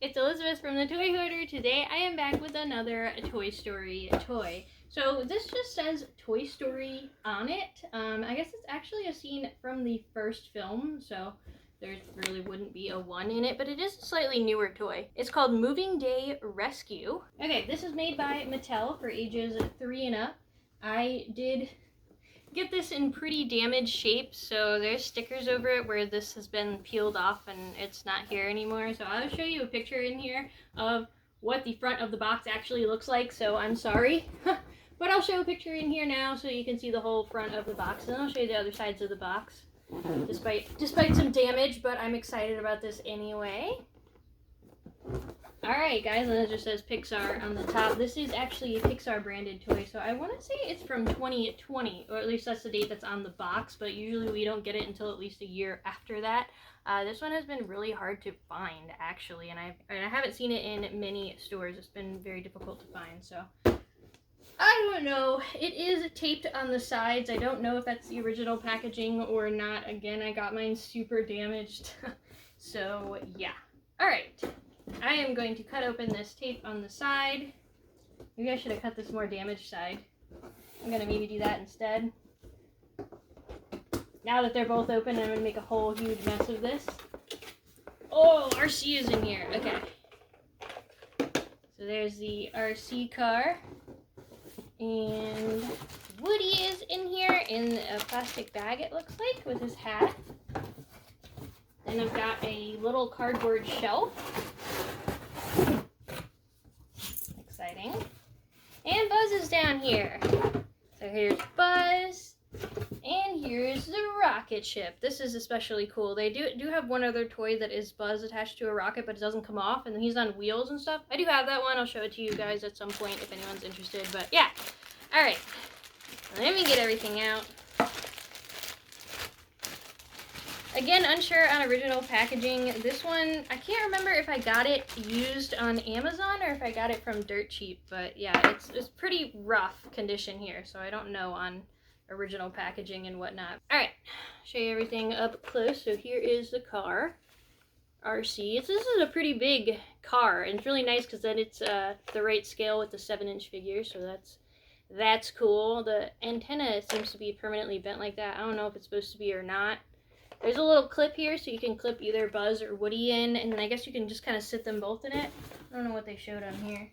It's Elizabeth from the Toy Hoarder. Today I am back with another Toy Story toy. So this just says Toy Story on it. I guess it's actually a scene from the first film, so there really wouldn't be a 1 in it, but it is a slightly newer toy. It's called Moving Day Rescue. Okay, this is made by Mattel for ages 3 and up. I did get this in pretty damaged shape, so there's stickers over it where this has been peeled off and it's not here anymore. So I'll show you a picture in here of what the front of the box actually looks like, so I'm sorry. But I'll show a picture in here now so you can see the whole front of the box, and I'll show you the other sides of the box. Despite some damage, but I'm excited about this anyway. Alright guys, and it just says Pixar on the top. This is actually a Pixar branded toy, so I want to say it's from 2020, or at least that's the date that's on the box, but usually we don't get it until at least a year after that. This one has been really hard to find, actually, and I haven't seen it in many stores. It's been very difficult to find, so I don't know. It is taped on the sides. I don't know if that's the original packaging or not. Again, I got mine super damaged, so yeah. Alright. I am going to cut open this tape on the side. Maybe I should have cut this more damaged side. I'm going to maybe do that instead. Now that they're both open, I'm going to make a whole huge mess of this. Oh, RC is in here. Okay. So there's the RC car. And Woody is in here in a plastic bag, it looks like, with his hat. Then I've got a little cardboard shelf. Exciting. And Buzz is down here. So here's Buzz. And here's the rocket ship. This is especially cool. They do have one other toy that is Buzz attached to a rocket, but it doesn't come off, and he's on wheels and stuff. I do have that one. I'll show it to you guys at some point if anyone's interested. But yeah. Alright. Let me get everything out. Again, unsure on original packaging. This one, I can't remember if I got it used on Amazon or if I got it from Dirt Cheap, but yeah, it's pretty rough condition here, so I don't know on original packaging and whatnot. Alright, show you everything up close. So here is the car, RC. This is a pretty big car, and it's really nice because then it's the right scale with the 7-inch figure, so that's cool. The antenna seems to be permanently bent like that. I don't know if it's supposed to be or not. There's a little clip here, so you can clip either Buzz or Woody in, and then I guess you can just kind of sit them both in it. I don't know what they showed on here.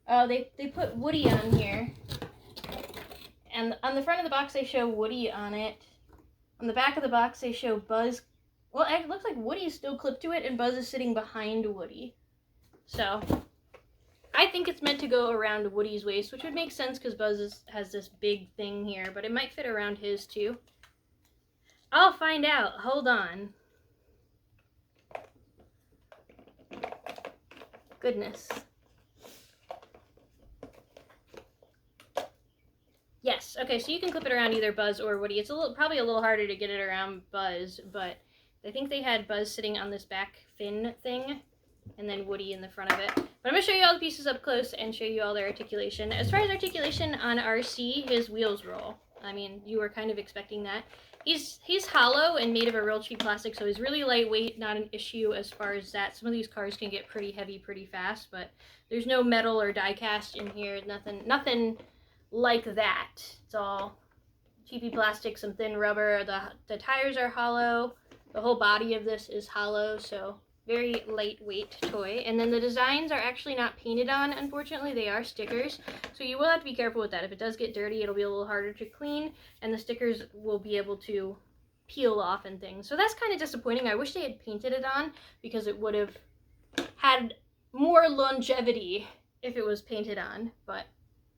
Oh, they put Woody on here. And on the front of the box, they show Woody on it. On the back of the box, they show Buzz. Well, it looks like Woody's still clipped to it, and Buzz is sitting behind Woody. So I think it's meant to go around Woody's waist, which would make sense because Buzz has this big thing here, but it might fit around his too. I'll find out. Hold on. Goodness. Yes. Okay, so you can clip it around either Buzz or Woody. It's probably a little harder to get it around Buzz, but I think they had Buzz sitting on this back fin thing, and then Woody in the front of it. But I'm going to show you all the pieces up close and show you all their articulation. As far as articulation on RC, his wheels roll. I mean, you were kind of expecting that. He's hollow and made of a real cheap plastic, so he's really lightweight, not an issue as far as that. Some of these cars can get pretty heavy pretty fast, but there's no metal or die cast in here, nothing like that. It's all cheapy plastic, some thin rubber. The tires are hollow. The whole body of this is hollow, so very lightweight toy. And then the designs are actually not painted on, unfortunately. They are stickers, so you will have to be careful with that. If it does get dirty, it'll be a little harder to clean, and the stickers will be able to peel off and things. So that's kind of disappointing. I wish they had painted it on, because it would have had more longevity if it was painted on, but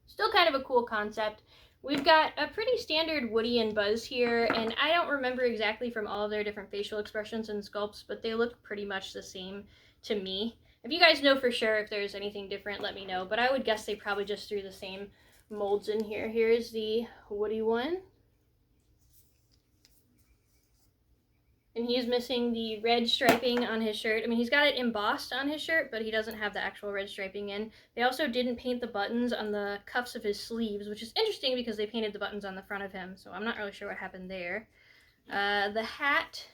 still kind of a cool concept. We've got a pretty standard Woody and Buzz here, and I don't remember exactly from all of their different facial expressions and sculpts, but they look pretty much the same to me. If you guys know for sure if there's anything different, let me know, but I would guess they probably just threw the same molds in here. Here's the Woody one. And he's missing the red striping on his shirt. I mean, he's got it embossed on his shirt, but he doesn't have the actual red striping in. They also didn't paint the buttons on the cuffs of his sleeves, which is interesting because they painted the buttons on the front of him, so I'm not really sure what happened there. The hat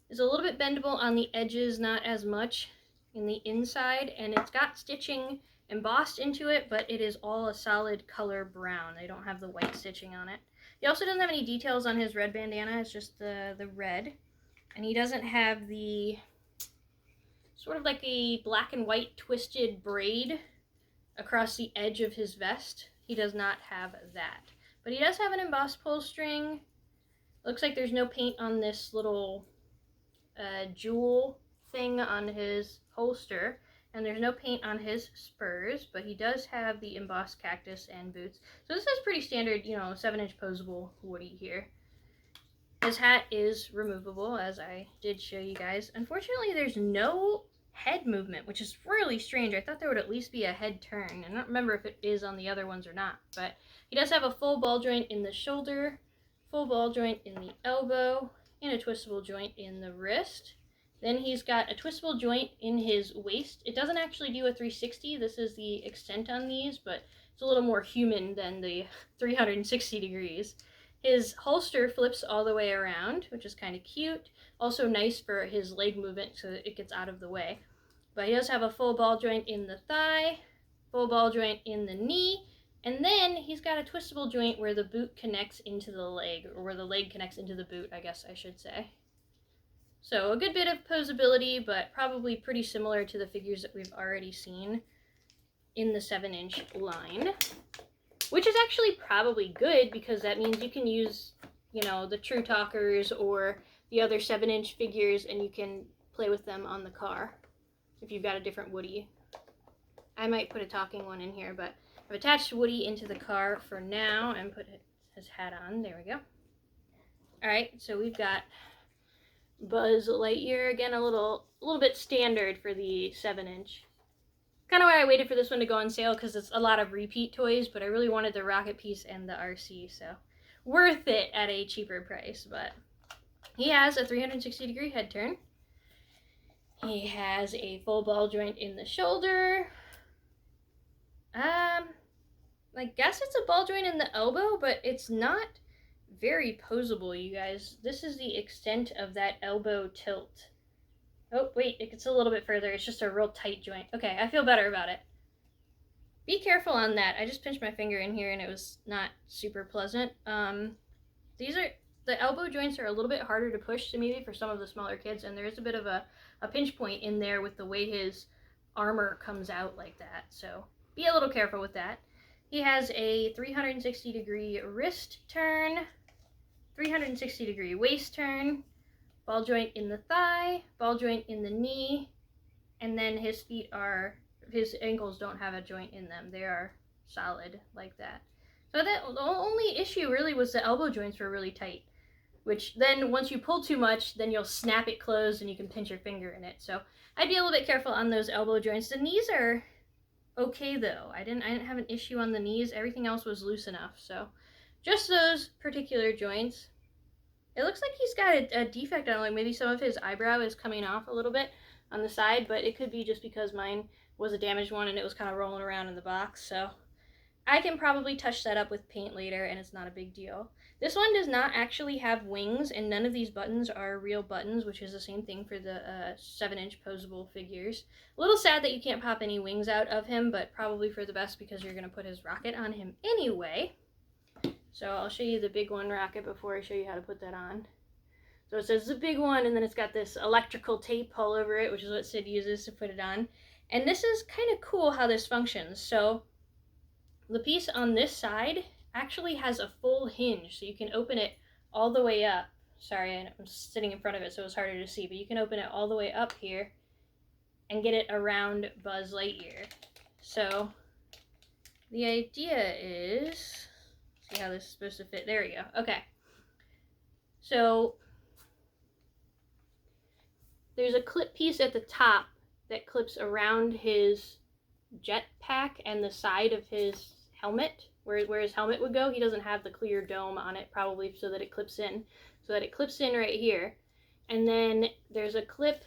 is a little bit bendable on the edges, not as much. in the inside, and it's got stitching embossed into it, but it is all a solid color brown. They don't have the white stitching on it. He also doesn't have any details on his red bandana. It's just the red. And he doesn't have the sort of like a black and white twisted braid across the edge of his vest. He does not have that. But he does have an embossed pull string. Looks like there's no paint on this little jewel thing on his holster. And there's no paint on his spurs, but he does have the embossed cactus and boots. So this is pretty standard, 7-inch Poseable Woody here. His hat is removable, as I did show you guys. Unfortunately, there's no head movement, which is really strange. I thought there would at least be a head turn. I don't remember if it is on the other ones or not, but he does have a full ball joint in the shoulder, full ball joint in the elbow, and a twistable joint in the wrist. Then he's got a twistable joint in his waist. It doesn't actually do a 360. This is the extent on these, but it's a little more human than the 360 degrees. His holster flips all the way around, which is kind of cute. Also nice for his leg movement so that it gets out of the way. But he does have a full ball joint in the thigh, full ball joint in the knee, and then he's got a twistable joint where the boot connects into the leg, or where the leg connects into the boot, I guess I should say. So a good bit of posability, but probably pretty similar to the figures that we've already seen in the 7-inch line. Which is actually probably good, because that means you can use, the True Talkers or the other 7-inch figures, and you can play with them on the car if you've got a different Woody. I might put a talking one in here, but I've attached Woody into the car for now and put his hat on. There we go. Alright, so we've got Buzz Lightyear, again a little bit standard for the 7-inch. Kind of why I waited for this one to go on sale, because it's a lot of repeat toys, but I really wanted the rocket piece and the RC, so worth it at a cheaper price. But he has a 360-degree head turn. He has a full ball joint in the shoulder. I guess it's a ball joint in the elbow, but it's not very poseable, you guys. This is the extent of that elbow tilt. Oh, wait, it gets a little bit further. It's just a real tight joint. Okay, I feel better about it. Be careful on that. I just pinched my finger in here and it was not super pleasant. The elbow joints are a little bit harder to push, so maybe for some of the smaller kids, and there is a bit of a pinch point in there with the way his armor comes out like that. So be a little careful with that. He has a 360-degree wrist turn, 360-degree waist turn, ball joint in the thigh, ball joint in the knee, and then his ankles don't have a joint in them. They are solid like that. So the only issue really was the elbow joints were really tight, which then once you pull too much, then you'll snap it closed and you can pinch your finger in it. So I'd be a little bit careful on those elbow joints. The knees are okay though. I didn't have an issue on the knees. Everything else was loose enough. So just those particular joints. It looks like he's got a defect on, like maybe some of his eyebrow is coming off a little bit on the side, but it could be just because mine was a damaged one and it was kind of rolling around in the box. So I can probably touch that up with paint later and it's not a big deal. This one does not actually have wings, and none of these buttons are real buttons, which is the same thing for the 7-inch Poseable figures. A little sad that you can't pop any wings out of him, but probably for the best because you're going to put his rocket on him anyway. So I'll show you the big one rocket before I show you how to put that on. So it says the big one, and then it's got this electrical tape all over it, which is what Sid uses to put it on. And this is kind of cool how this functions. So the piece on this side actually has a full hinge, so you can open it all the way up. Sorry, I'm sitting in front of it, so it's harder to see, but you can open it all the way up here and get it around Buzz Lightyear. So the idea is, see how this is supposed to fit. There we go. Okay. So there's a clip piece at the top that clips around his jetpack and the side of his helmet, where his helmet would go. He doesn't have the clear dome on it, probably so that it clips in. So that it clips in right here. And then there's a clip,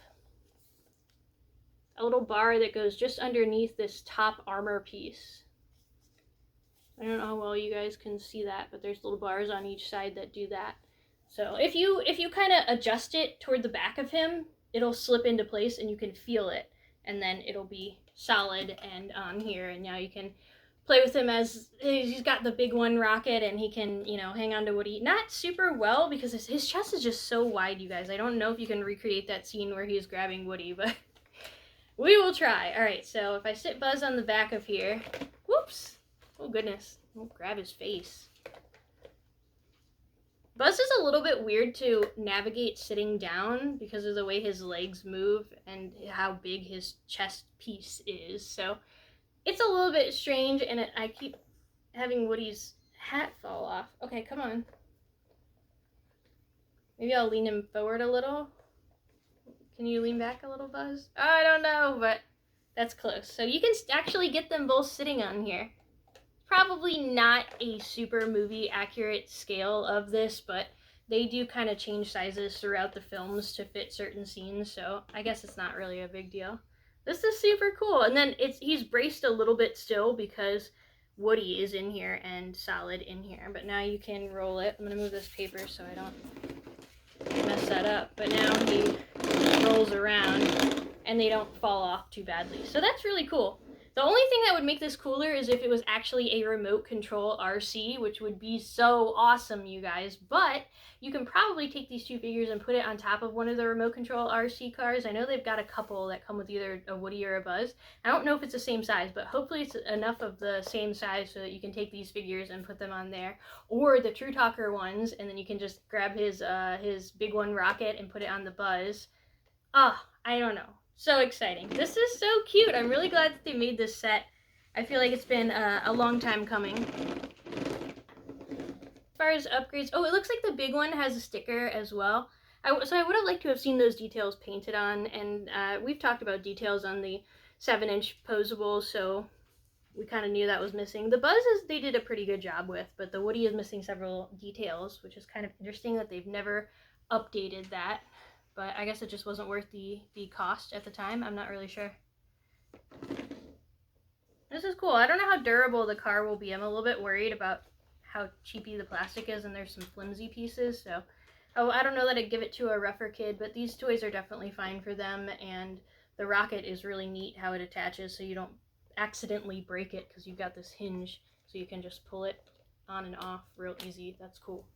a little bar that goes just underneath this top armor piece. I don't know how well you guys can see that, but there's little bars on each side that do that. So if you kind of adjust it toward the back of him, it'll slip into place and you can feel it. and then it'll be solid and on here, and now you can play with him as he's got the big one rocket, and he can, you know, hang on to Woody. Not super well because his chest is just so wide, you guys. I don't know if you can recreate that scene where he's grabbing Woody, but we will try. All right, so if I sit Buzz on the back of here, whoops, oh goodness, I'll grab his face. Buzz is a little bit weird to navigate sitting down because of the way his legs move and how big his chest piece is, so it's a little bit strange, and I keep having Woody's hat fall off. Okay, come on. Maybe I'll lean him forward a little. Can you lean back a little, Buzz? Oh, I don't know, but that's close. So you can actually get them both sitting on here. Probably not a super movie accurate scale of this, but they do kind of change sizes throughout the films to fit certain scenes, so I guess it's not really a big deal. This is super cool. And then he's braced a little bit still because Woody is in here and solid in here. But now you can roll it. I'm going to move this paper so I don't mess that up. But now he rolls around and they don't fall off too badly. So that's really cool. The only thing that would make this cooler is if it was actually a remote control RC, which would be so awesome, you guys. But you can probably take these two figures and put it on top of one of the remote control RC cars. I know they've got a couple that come with either a Woody or a Buzz. I don't know if it's the same size, but hopefully it's enough of the same size so that you can take these figures and put them on there. Or the True Talker ones, and then you can just grab his big one rocket and put it on the Buzz. I don't know. So exciting. This is so cute. I'm really glad that they made this set. I feel like it's been a long time coming. As far as upgrades, oh, it looks like the big one has a sticker as well. So I would have liked to have seen those details painted on, and we've talked about details on the 7-inch Poseable, so we kind of knew that was missing. The Buzzes, they did a pretty good job with, but the Woody is missing several details, which is kind of interesting that they've never updated that. But I guess it just wasn't worth the cost at the time. I'm not really sure. This is cool. I don't know how durable the car will be. I'm a little bit worried about how cheapy the plastic is, and there's some flimsy pieces. So I don't know that I'd give it to a rougher kid, but these toys are definitely fine for them. And the rocket is really neat how it attaches so you don't accidentally break it because you've got this hinge so you can just pull it on and off real easy. That's cool.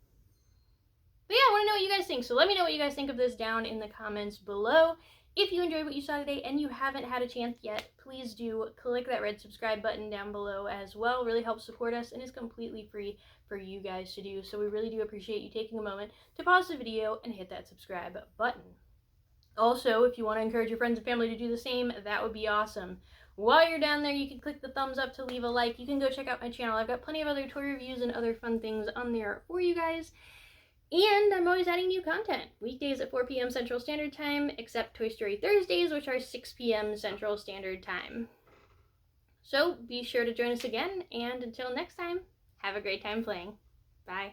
But yeah, I want to know what you guys think. So let me know what you guys think of this down in the comments below. If you enjoyed what you saw today and you haven't had a chance yet, please do click that red subscribe button down below as well. It really helps support us and is completely free for you guys to do. So we really do appreciate you taking a moment to pause the video and hit that subscribe button. Also, if you want to encourage your friends and family to do the same, that would be awesome. While you're down there, you can click the thumbs up to leave a like. You can go check out my channel. I've got plenty of other toy reviews and other fun things on there for you guys. And I'm always adding new content. Weekdays at 4 p.m. Central Standard Time, except Toy Story Thursdays, which are 6 p.m. Central Standard Time. So be sure to join us again, and until next time, have a great time playing. Bye.